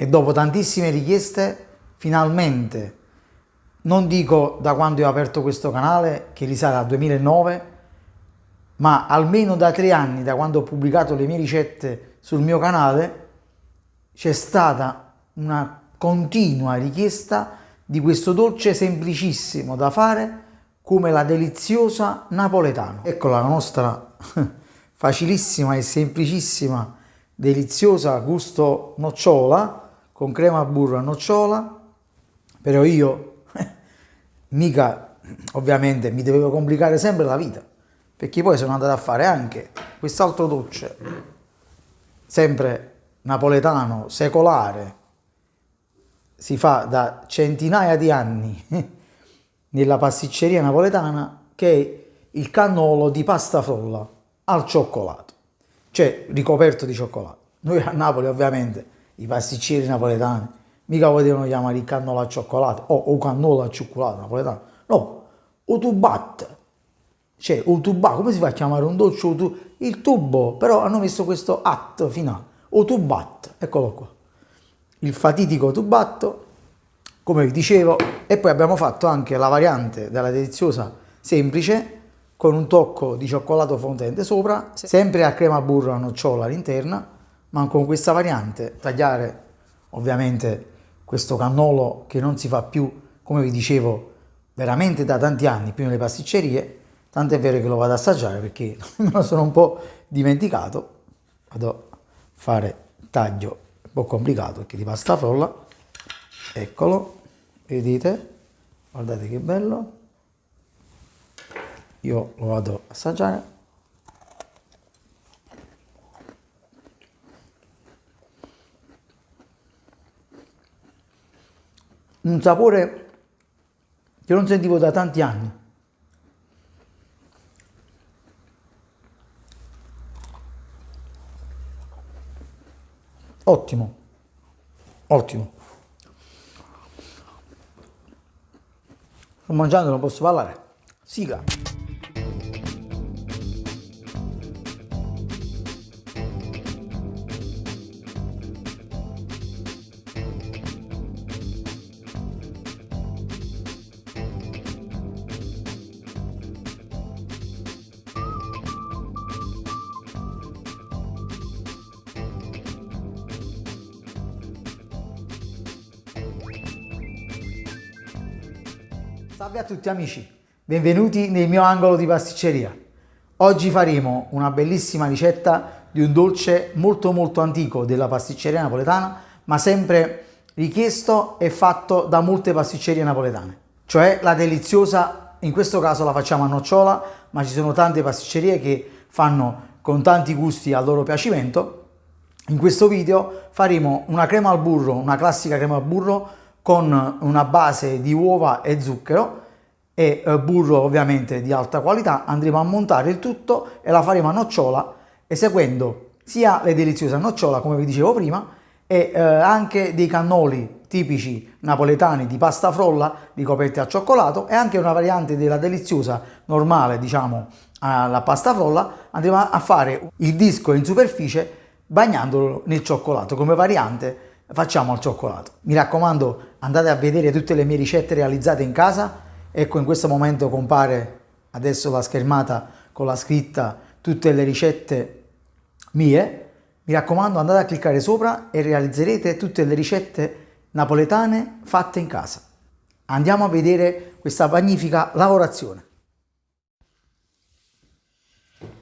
e dopo tantissime richieste, finalmente, non dico da quando ho aperto questo canale, che risale al 2009, ma almeno da 3 anni, da quando ho pubblicato le mie ricette sul mio canale, c'è stata una continua richiesta di questo dolce semplicissimo da fare, come la deliziosa napoletana. Ecco la nostra facilissima e semplicissima deliziosa gusto nocciola, con crema, burro e nocciola. Però io mica, ovviamente, mi dovevo complicare sempre la vita, perché poi sono andato a fare anche quest'altro dolce, sempre napoletano, secolare, si fa da centinaia di anni nella pasticceria napoletana, che è il cannolo di pasta frolla al cioccolato, cioè ricoperto di cioccolato. Noi a Napoli, ovviamente, i pasticceri napoletani mica potevano chiamare il cannolo al cioccolato o cannolo al cioccolato napoletano, no, o tubat, cioè o tuba, come si fa a chiamare un dolce? Il tubo, però hanno messo questo at finale, o tubat, eccolo qua, il fatitico tubatto, come vi dicevo. E poi abbiamo fatto anche la variante della deliziosa semplice, con un tocco di cioccolato fondente sopra, sempre a crema burro a nocciola all'interno, ma con questa variante tagliare ovviamente questo cannolo che non si fa più, come vi dicevo, veramente da tanti anni più nelle pasticcerie, tant'è vero che lo vado ad assaggiare perché me lo sono un po' dimenticato. Vado a fare il taglio un po' complicato perché di pasta frolla, eccolo, vedete, guardate che bello. Io lo vado a assaggiare. Un sapore che non sentivo da tanti anni. Ottimo, ottimo. Sto mangiando, non posso parlare. Sigla. Salve a tutti amici, benvenuti nel mio angolo di pasticceria. Oggi faremo una bellissima ricetta di un dolce molto antico della pasticceria napoletana, ma sempre richiesto e fatto da molte pasticcerie napoletane, cioè la deliziosa, in questo caso la facciamo a nocciola, ma ci sono tante pasticcerie che fanno con tanti gusti al loro piacimento. In questo video faremo una crema al burro, una classica crema al burro con una base di uova e zucchero e burro ovviamente di alta qualità. Andremo a montare il tutto e la faremo a nocciola, eseguendo sia le deliziose a nocciola, come vi dicevo prima, e anche dei cannoli tipici napoletani di pasta frolla ricoperti al cioccolato, e anche una variante della deliziosa normale, diciamo, alla pasta frolla. Andremo a fare il disco in superficie bagnandolo nel cioccolato. Come variante facciamo al cioccolato. Mi raccomando, andate a vedere tutte le mie ricette realizzate in casa. Ecco, in questo momento compare adesso la schermata con la scritta tutte le ricette mie. Mi raccomando, andate a cliccare sopra e realizzerete tutte le ricette napoletane fatte in casa. Andiamo a vedere questa magnifica lavorazione.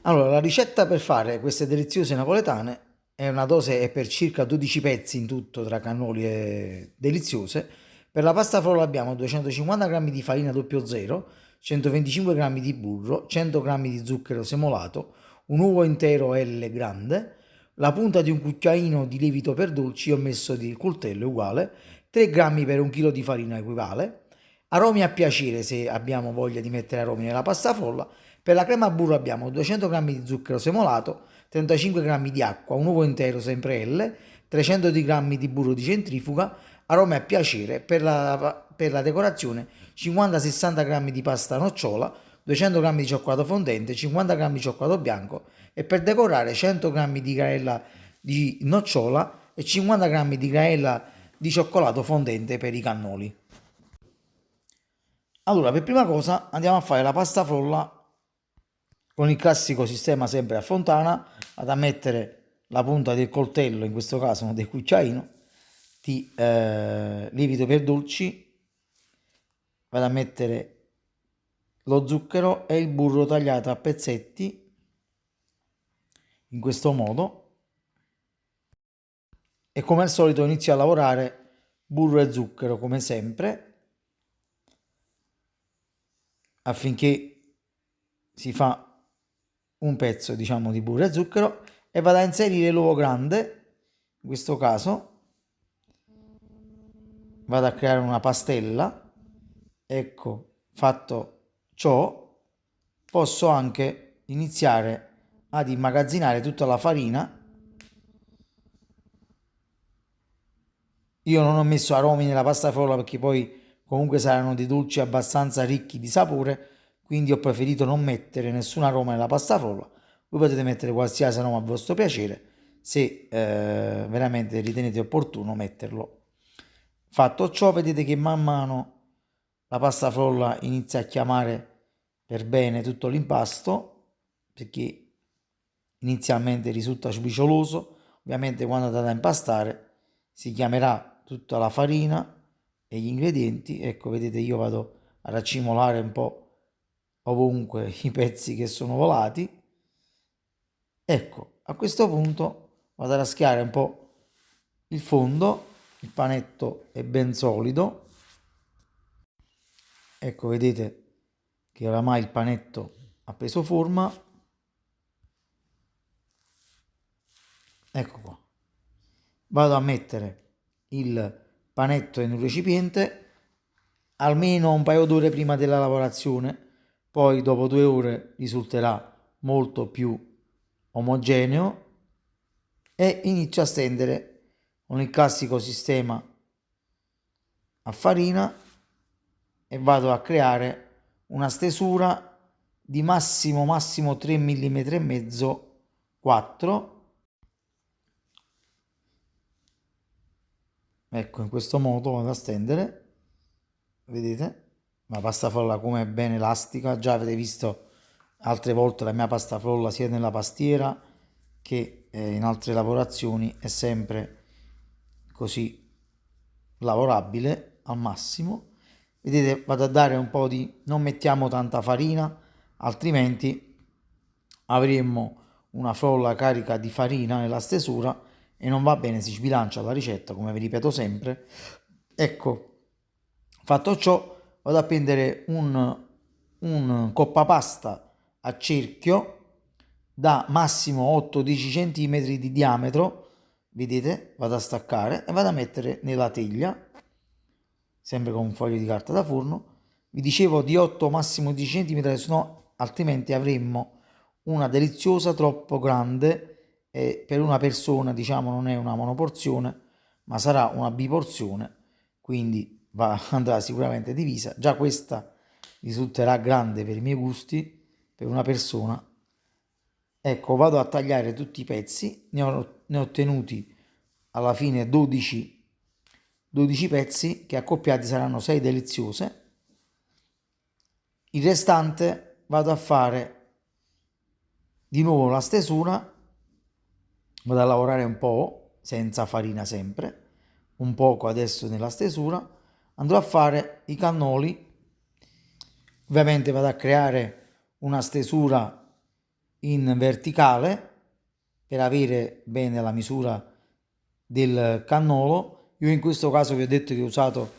Allora, la ricetta per fare queste deliziose napoletane è una dose è per circa 12 pezzi in tutto tra cannoli e deliziose. Per la pasta frolla abbiamo 250 g di farina 00, 125 g di burro, 100 g di zucchero semolato, un uovo intero L grande, la punta di un cucchiaino di lievito per dolci, ho messo di coltello uguale, 3 g per 1 kg di farina equivale, aromi a piacere se abbiamo voglia di mettere aromi nella pasta frolla. Per la crema a burro abbiamo 200 g di zucchero semolato, 35 g di acqua, un uovo intero sempre L, 300 g di burro di centrifuga, aromi a piacere. Per la decorazione 50-60 g di pasta nocciola, 200 g di cioccolato fondente, 50 g di cioccolato bianco, e per decorare 100 g di carella di nocciola e 50 g di granella di cioccolato fondente per i cannoli. Allora, per prima cosa andiamo a fare la pasta frolla con il classico sistema sempre a fontana. Vado a mettere la punta del coltello, in questo caso del cucchiaino, di lievito per dolci, vado a mettere lo zucchero e il burro tagliato a pezzetti, in questo modo, e come al solito inizio a lavorare burro e zucchero come sempre, affinché si fa un pezzo, diciamo, di burro e zucchero, e vado a inserire l'uovo grande. In questo caso vado a creare una pastella. Ecco, fatto ciò, posso anche iniziare ad immagazzinare tutta la farina. Io non ho messo aromi nella pasta frolla perché poi comunque saranno dei dolci abbastanza ricchi di sapore, quindi ho preferito non mettere nessun aroma nella pasta frolla. Voi potete mettere qualsiasi aroma a vostro piacere, se veramente ritenete opportuno metterlo. Fatto ciò, vedete che man mano la pasta frolla inizia a chiamare per bene tutto l'impasto, perché inizialmente risulta sbricioloso. Ovviamente quando andate a impastare si chiamerà tutta la farina e gli ingredienti. Ecco, vedete, io vado a raccimolare un po' ovunque i pezzi che sono volati. Ecco, a questo punto vado a raschiare un po' il fondo. Il panetto è ben solido. Ecco, vedete che oramai il panetto ha preso forma. Ecco qua. Vado a mettere il panetto in un recipiente almeno un paio d'ore prima della lavorazione, poi dopo 2 ore risulterà molto più omogeneo, e inizio a stendere con il classico sistema a farina e vado a creare una stesura di massimo 3 mm e mezzo, 4. Ecco, in questo modo vado a stendere, vedete la pasta frolla come è ben elastica. Già avete visto altre volte la mia pasta frolla sia nella pastiera che in altre lavorazioni, è sempre così lavorabile al massimo. Vedete, vado a dare un po' di, non mettiamo tanta farina, altrimenti avremmo una frolla carica di farina nella stesura e non va bene, si sbilancia la ricetta, come vi ripeto sempre. Ecco, fatto ciò, vado a prendere un coppapasta a cerchio da massimo 8-10 cm di diametro. Vedete, vado a staccare e vado a mettere nella teglia, sempre con un foglio di carta da forno. Vi dicevo di 8 massimo 10 cm, se no altrimenti avremmo una deliziosa troppo grande, e per una persona, diciamo, non è una monoporzione ma sarà una biporzione, quindi andrà sicuramente divisa. Già questa risulterà grande per i miei gusti, per una persona. Ecco, vado a tagliare tutti i pezzi, ne ho tenuti alla fine 12 pezzi, che accoppiati saranno 6 deliziose. Il restante vado a fare di nuovo la stesura, vado a lavorare un po', senza farina sempre, un poco adesso nella stesura. Andrò a fare i cannoli. Ovviamente vado a creare una stesura in verticale per avere bene la misura del cannolo. Io in questo caso vi ho detto che ho usato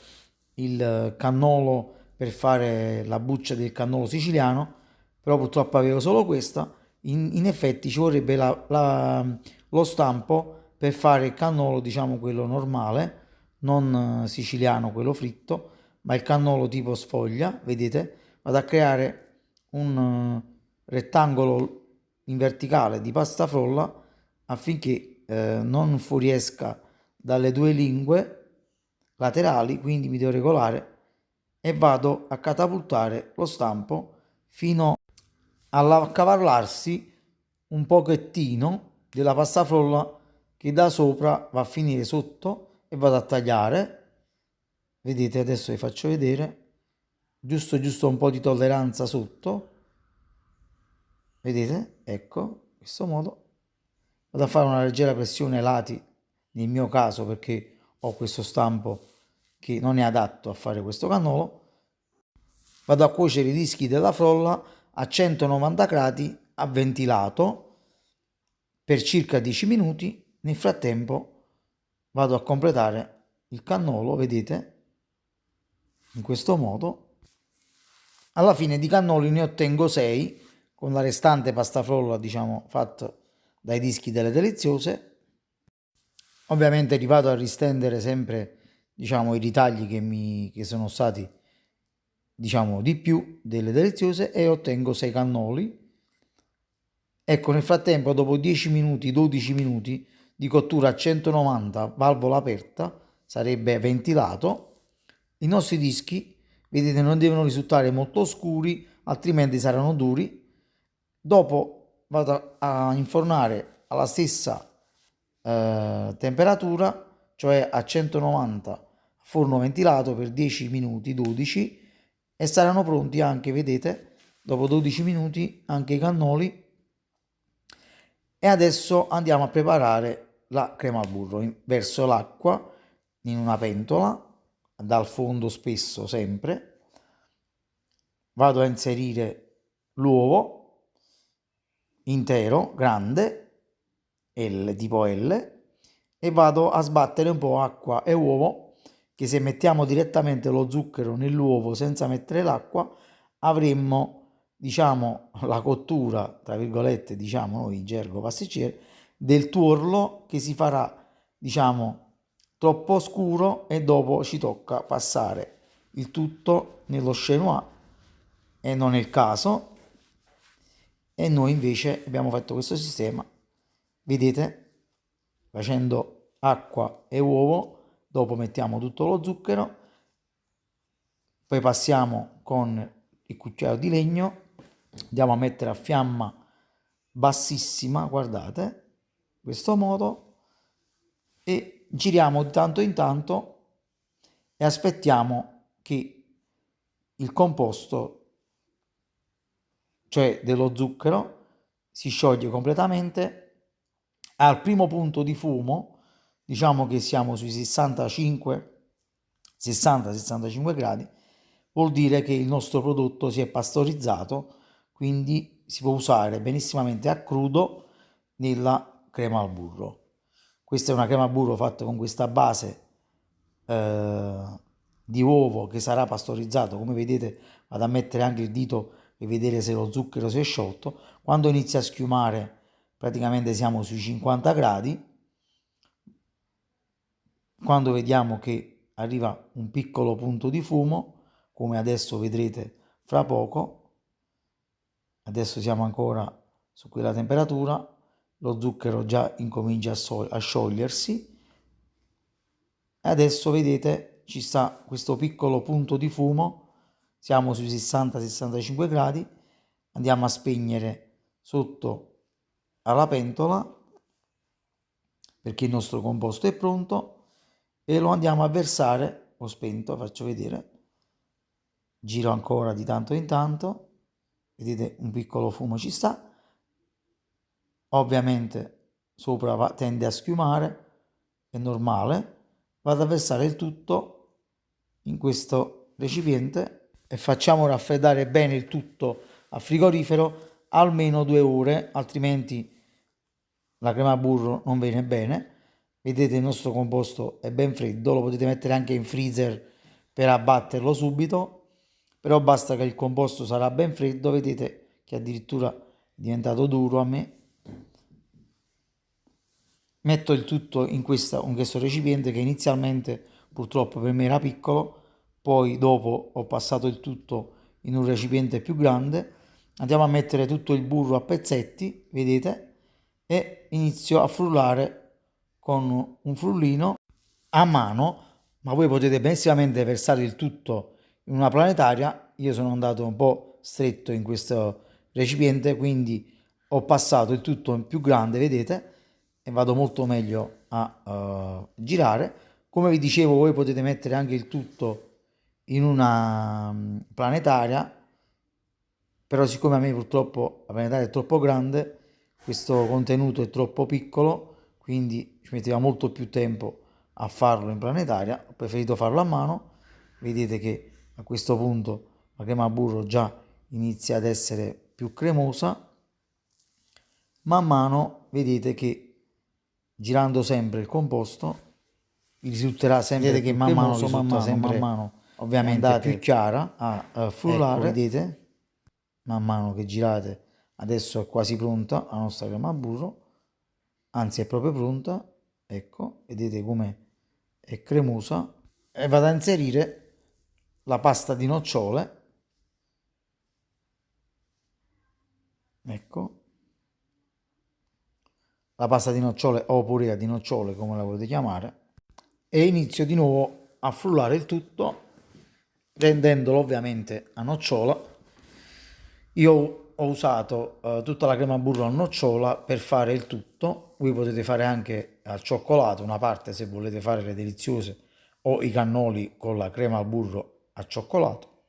il cannolo per fare la buccia del cannolo siciliano, però purtroppo avevo solo questa. In effetti ci vorrebbe lo stampo per fare il cannolo, diciamo quello normale, non siciliano, quello fritto, ma il cannolo tipo sfoglia. Vedete, vado a creare un rettangolo in verticale di pasta frolla affinché non fuoriesca dalle 2 lingue laterali, quindi mi devo regolare e vado a catapultare lo stampo fino all'accavallarsi un pochettino della pasta frolla che da sopra va a finire sotto e vado a tagliare. Vedete, adesso vi faccio vedere, giusto un po' di tolleranza sotto, vedete, ecco, in questo modo. Vado a fare una leggera pressione ai lati, nel mio caso perché ho questo stampo che non è adatto a fare questo cannolo. Vado a cuocere i dischi della frolla a 190 gradi a ventilato per circa 10 minuti. Nel frattempo vado a completare il cannolo, vedete, in questo modo. Alla fine di cannoli ne ottengo 6 con la restante pasta frolla, diciamo, fatta dai dischi delle deliziose. Ovviamente vado a ristendere sempre, diciamo, i ritagli che sono stati, diciamo, di più delle deliziose, e ottengo 6 cannoli. Ecco, nel frattempo, dopo 10 minuti, 12 minuti di cottura a 190, valvola aperta, sarebbe ventilato, i nostri dischi, vedete, non devono risultare molto scuri, altrimenti saranno duri. Dopo vado a infornare alla stessa temperatura, cioè a 190 a forno ventilato per 10 minuti, 12, e saranno pronti anche, vedete, dopo 12 minuti anche i cannoli. E adesso andiamo a preparare la crema al burro. Verso l'acqua in una pentola, dal fondo spesso sempre. Vado a inserire l'uovo intero, grande, L, tipo L, e vado a sbattere un po' acqua e uovo, che se mettiamo direttamente lo zucchero nell'uovo senza mettere l'acqua avremmo, diciamo, la cottura, tra virgolette, diciamo noi in gergo pasticcere, del tuorlo che si farà, diciamo, troppo scuro, e dopo ci tocca passare il tutto nello Chez Noir, e non è il caso. E noi invece abbiamo fatto questo sistema, vedete, facendo acqua e uovo, dopo mettiamo tutto lo zucchero, poi passiamo con il cucchiaio di legno, andiamo a mettere a fiamma bassissima, guardate, in questo modo, e giriamo di tanto in tanto e aspettiamo che il composto, cioè dello zucchero, si scioglie completamente. Al primo punto di fumo, diciamo che siamo sui 60-65 gradi, vuol dire che il nostro prodotto si è pastorizzato, quindi si può usare benissimamente a crudo nella crema al burro. Questa è una crema al burro fatta con questa base di uovo che sarà pastorizzato. Come vedete, vado a mettere anche il dito per vedere se lo zucchero si è sciolto. Quando inizia a schiumare, praticamente siamo sui 50 gradi. Quando vediamo che arriva un piccolo punto di fumo, come adesso vedrete fra poco, adesso siamo ancora su quella temperatura, lo zucchero già incomincia a sciogliersi, e adesso vedete ci sta questo piccolo punto di fumo, siamo sui 60-65 gradi, andiamo a spegnere sotto alla pentola perché il nostro composto è pronto, e lo andiamo a versare. Ho spento, faccio vedere, giro ancora di tanto in tanto, vedete un piccolo fumo ci sta, ovviamente sopra tende a schiumare, è normale. Vado a versare il tutto in questo recipiente e facciamo raffreddare bene il tutto a frigorifero almeno 2 ore, altrimenti la crema a burro non viene bene. Vedete, il nostro composto è ben freddo, lo potete mettere anche in freezer per abbatterlo subito, però basta che il composto sarà ben freddo. Vedete che addirittura è diventato duro a me. Metto il tutto in questo recipiente, che inizialmente purtroppo per me era piccolo, poi dopo ho passato il tutto in un recipiente più grande. Andiamo a mettere tutto il burro a pezzetti, vedete, e inizio a frullare con un frullino a mano, ma voi potete benissimamente versare il tutto in una planetaria. Io sono andato un po' stretto in questo recipiente, quindi ho passato il tutto in più grande, vedete, e vado molto meglio a girare. Come vi dicevo, voi potete mettere anche il tutto in una planetaria, però siccome a me purtroppo la planetaria è troppo grande, questo contenuto è troppo piccolo, quindi ci metteva molto più tempo a farlo in planetaria, ho preferito farlo a mano. Vedete che a questo punto la crema a burro già inizia ad essere più cremosa. Man mano vedete che girando sempre il composto risulterà sempre vedete più che cremoso, man mano ovviamente più chiara a frullare. Ecco, vedete? Man mano che girate, adesso è quasi pronta la nostra crema a burro, anzi è proprio pronta, ecco, vedete come è cremosa. E vado a inserire la pasta di nocciole, ecco, la pasta di nocciole o purea di nocciole come la volete chiamare, e inizio di nuovo a frullare il tutto rendendolo ovviamente a nocciola. Io ho usato tutta la crema a burro a nocciola per fare il tutto, voi potete fare anche al cioccolato una parte se volete fare le deliziose o i cannoli con la crema al burro a cioccolato,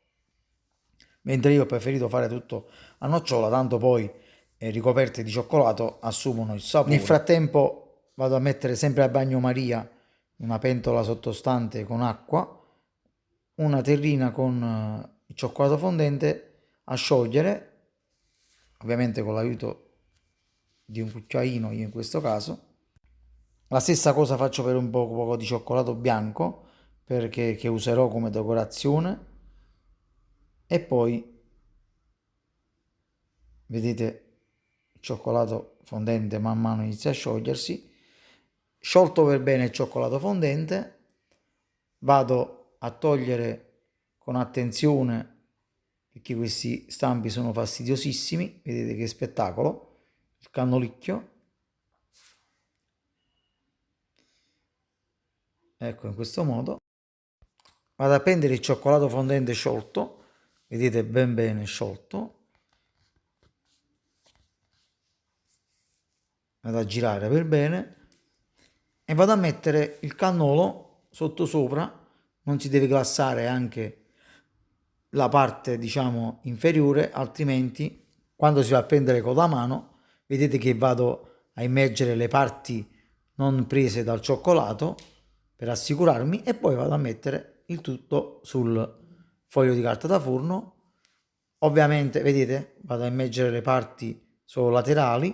mentre io ho preferito fare tutto a nocciola, tanto poi ricoperte di cioccolato assumono il sapore. Nel frattempo vado a mettere sempre a bagnomaria una pentola sottostante con acqua, una terrina con il cioccolato fondente a sciogliere, ovviamente con l'aiuto di un cucchiaino io in questo caso. La stessa cosa faccio per un poco di cioccolato bianco perché che userò come decorazione, e poi vedete il cioccolato fondente man mano inizia a sciogliersi. Sciolto per bene il cioccolato fondente, vado a togliere con attenzione perché questi stampi sono fastidiosissimi, vedete che spettacolo, il cannolicchio, ecco, in questo modo. Vado a prendere il cioccolato fondente sciolto, vedete ben bene sciolto, vado a girare per bene e vado a mettere il cannolo sotto sopra. Non si deve glassare anche la parte diciamo inferiore, altrimenti quando si va a prendere con la mano vedete che vado a immergere le parti non prese dal cioccolato per assicurarmi, e poi vado a mettere il tutto sul foglio di carta da forno. Ovviamente vedete vado a immergere le parti solo laterali,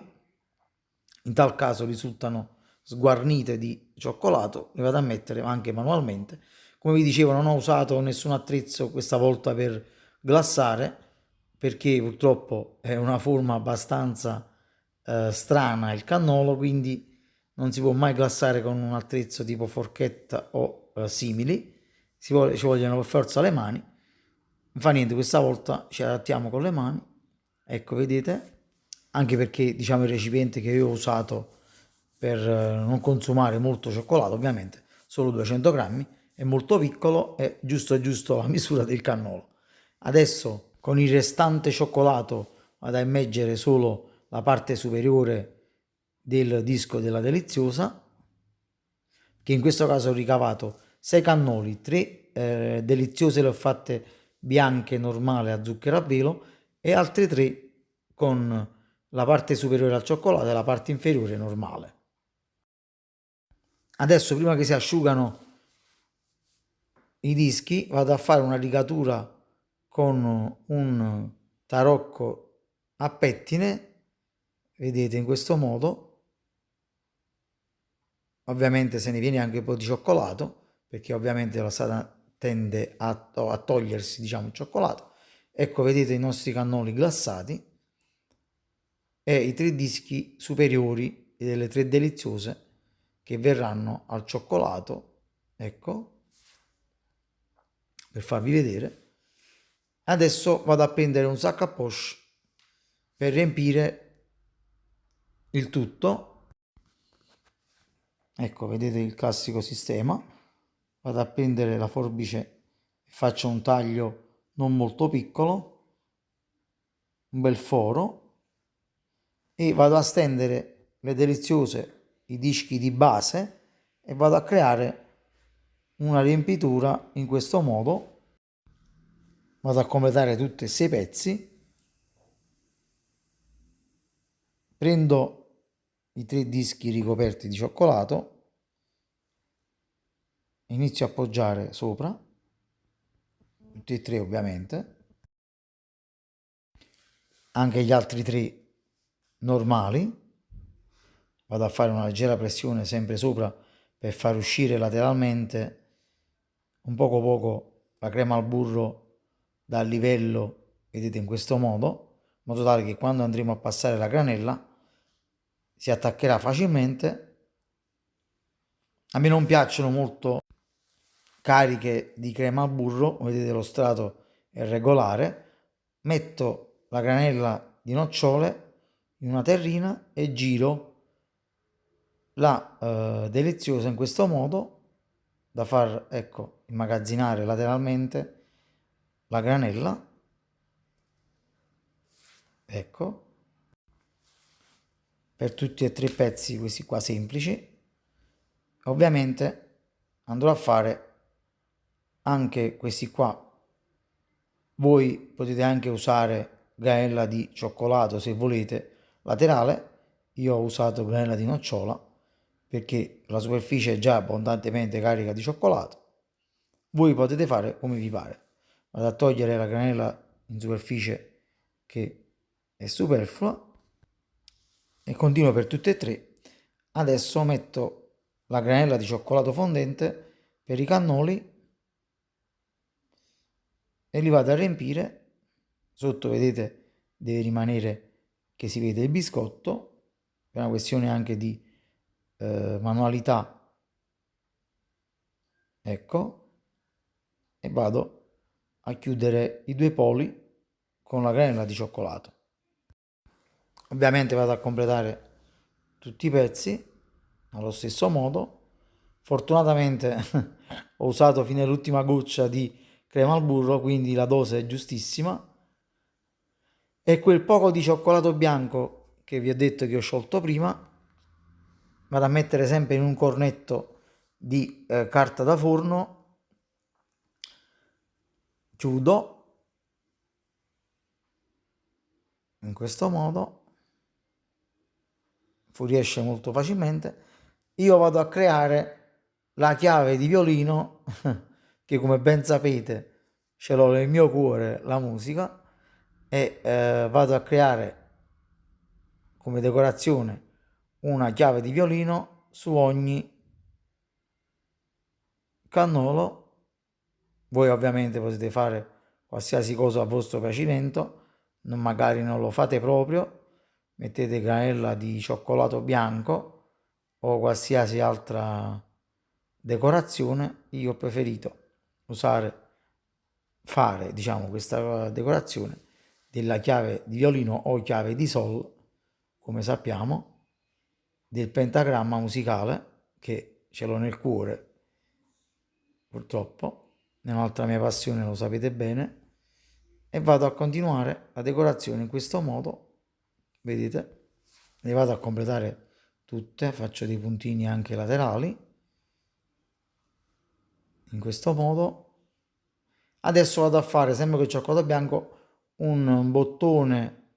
in tal caso risultano sguarnite di cioccolato, le vado a mettere anche manualmente. Come vi dicevo, non ho usato nessun attrezzo questa volta per glassare perché purtroppo è una forma abbastanza strana il cannolo, quindi non si può mai glassare con un attrezzo tipo forchetta o simili, ci vogliono per forza le mani. Non fa niente, questa volta ci adattiamo con le mani, ecco vedete, anche perché diciamo il recipiente che io ho usato per non consumare molto cioccolato, ovviamente solo 200 grammi, è molto piccolo, è giusto la misura del cannolo. Adesso con il restante cioccolato vado a immergere solo la parte superiore del disco della deliziosa, che in questo caso ho ricavato 6 cannoli, 3 deliziose le ho fatte bianche normale a zucchero a velo e altre 3 con la parte superiore al cioccolato e la parte inferiore normale. Adesso prima che si asciugano i dischi vado a fare una rigatura con un tarocco a pettine, vedete in questo modo. Ovviamente se ne viene anche un po' di cioccolato perché ovviamente la strada tende a togliersi diciamo il cioccolato. Ecco vedete i nostri cannoli glassati e i 3 dischi superiori delle 3 deliziose che verranno al cioccolato, ecco, per farvi vedere. Adesso vado a prendere un sac à poche per riempire il tutto, ecco vedete il classico sistema. Vado a prendere la forbice e faccio un taglio non molto piccolo, un bel foro, e vado a stendere le deliziose i dischi di base e vado a creare una riempitura in questo modo. Vado a completare tutti e 6 pezzi, prendo i 3 dischi ricoperti di cioccolato, inizio a appoggiare sopra, tutti e 3 ovviamente, anche gli altri 3 normali, vado a fare una leggera pressione sempre sopra per far uscire lateralmente un poco la crema al burro dal livello, vedete, in questo modo, in modo tale che quando andremo a passare la granella si attaccherà facilmente. A me non piacciono molto cariche di crema al burro, vedete lo strato è regolare, metto la granella di nocciole in una terrina e giro la deliziosa in questo modo da far, ecco, immagazzinare lateralmente la granella, ecco, per tutti e 3 i pezzi questi qua semplici. Ovviamente andrò a fare anche questi qua. Voi potete anche usare granella di cioccolato se volete laterale, io ho usato granella di nocciola perché la superficie è già abbondantemente carica di cioccolato. Voi potete fare come vi pare. Vado a togliere la granella in superficie che è superflua e continuo per tutte e 3. Adesso metto la granella di cioccolato fondente per i cannoli e li vado a riempire. Sotto vedete deve rimanere che si vede il biscotto, è una questione anche di manualità, ecco, e vado a chiudere i 2 poli con la granella di cioccolato. Ovviamente vado a completare tutti i pezzi allo stesso modo. Fortunatamente ho usato fino all'ultima goccia di crema al burro, quindi la dose è giustissima. E quel poco di cioccolato bianco che vi ho detto che ho sciolto prima vado a mettere sempre in un cornetto di carta da forno, chiudo in questo modo, fuoriesce molto facilmente. Io vado a creare la chiave di violino che, come ben sapete, ce l'ho nel mio cuore, la musica, e vado a creare come decorazione una chiave di violino su ogni cannolo. Voi ovviamente potete fare qualsiasi cosa a vostro piacimento, magari non lo fate proprio, mettete granella di cioccolato bianco o qualsiasi altra decorazione. Io ho preferito fare, diciamo, questa decorazione della chiave di violino o chiave di sol, come sappiamo, del pentagramma musicale, che ce l'ho nel cuore, purtroppo, è un'altra mia passione, lo sapete bene, e vado a continuare la decorazione in questo modo, vedete, le vado a completare tutte, faccio dei puntini anche laterali, in questo modo. Adesso vado a fare, sempre con il cioccolato bianco, un bottone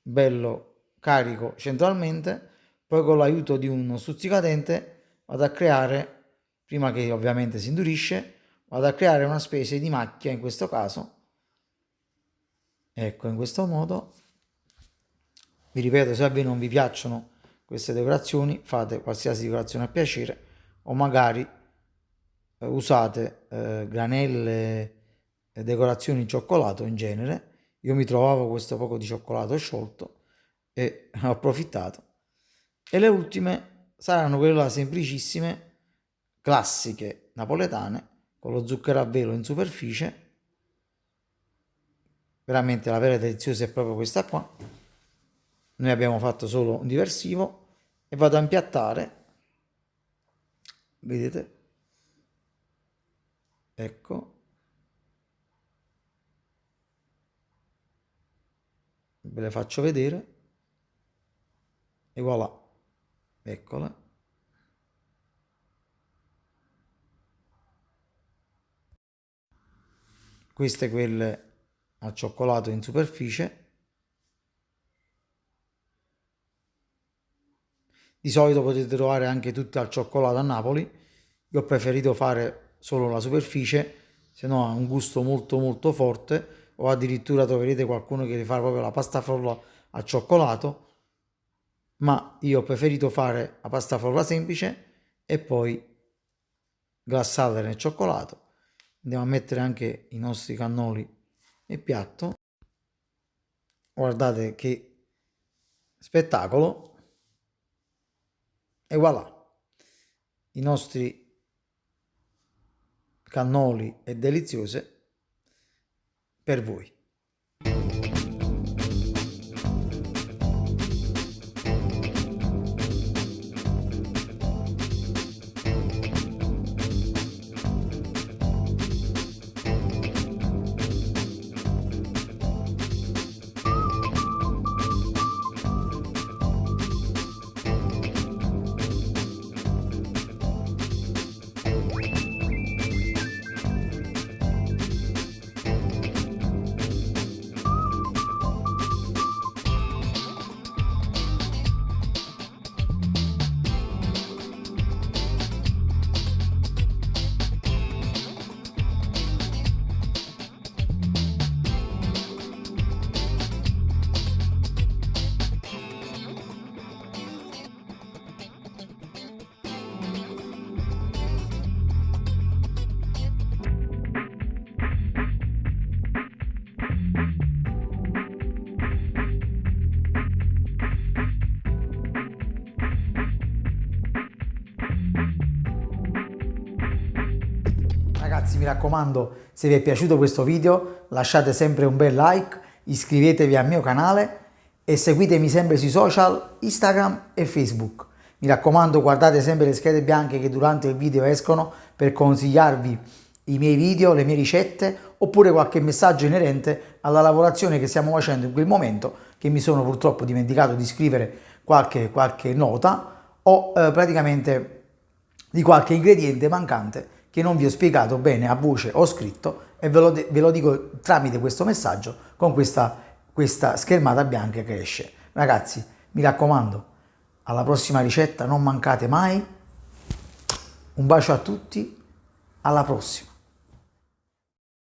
bello carico centralmente, poi con l'aiuto di uno stuzzicadente vado a creare, prima che ovviamente si indurisce, vado a creare una specie di macchia in questo caso, ecco, in questo modo. Vi ripeto, se a voi non vi piacciono queste decorazioni, fate qualsiasi decorazione a piacere, o magari usate granelle e decorazioni in cioccolato in genere. Io mi trovavo questo poco di cioccolato sciolto e ho approfittato. E le ultime saranno quelle là semplicissime, classiche napoletane, con lo zucchero a velo in superficie. Veramente la vera deliziosa è proprio questa qua. Noi abbiamo fatto solo un diversivo e vado a impiattare, vedete, ecco, ve le faccio vedere e voilà, eccola. Queste quelle al cioccolato in superficie. Di solito potete trovare anche tutte al cioccolato a Napoli. Io ho preferito fare solo la superficie, se no ha un gusto molto molto forte, o addirittura troverete qualcuno che le fa proprio la pasta frolla al cioccolato, ma io ho preferito fare la pasta frolla semplice e poi glassarla nel cioccolato. Andiamo a mettere anche i nostri cannoli nel piatto. Guardate che spettacolo! E voilà, i nostri cannoli e deliziose per voi. Ragazzi, mi raccomando, se vi è piaciuto questo video lasciate sempre un bel like, iscrivetevi al mio canale e seguitemi sempre sui social Instagram e Facebook. Mi raccomando, guardate sempre le schede bianche che durante il video escono per consigliarvi i miei video, le mie ricette oppure qualche messaggio inerente alla lavorazione che stiamo facendo in quel momento, che mi sono purtroppo dimenticato di scrivere qualche nota o praticamente di qualche ingrediente mancante che non vi ho spiegato bene a voce o scritto e ve lo dico tramite questo messaggio con questa schermata bianca che esce. Ragazzi, mi raccomando, alla prossima ricetta non mancate mai. Un bacio a tutti, alla prossima.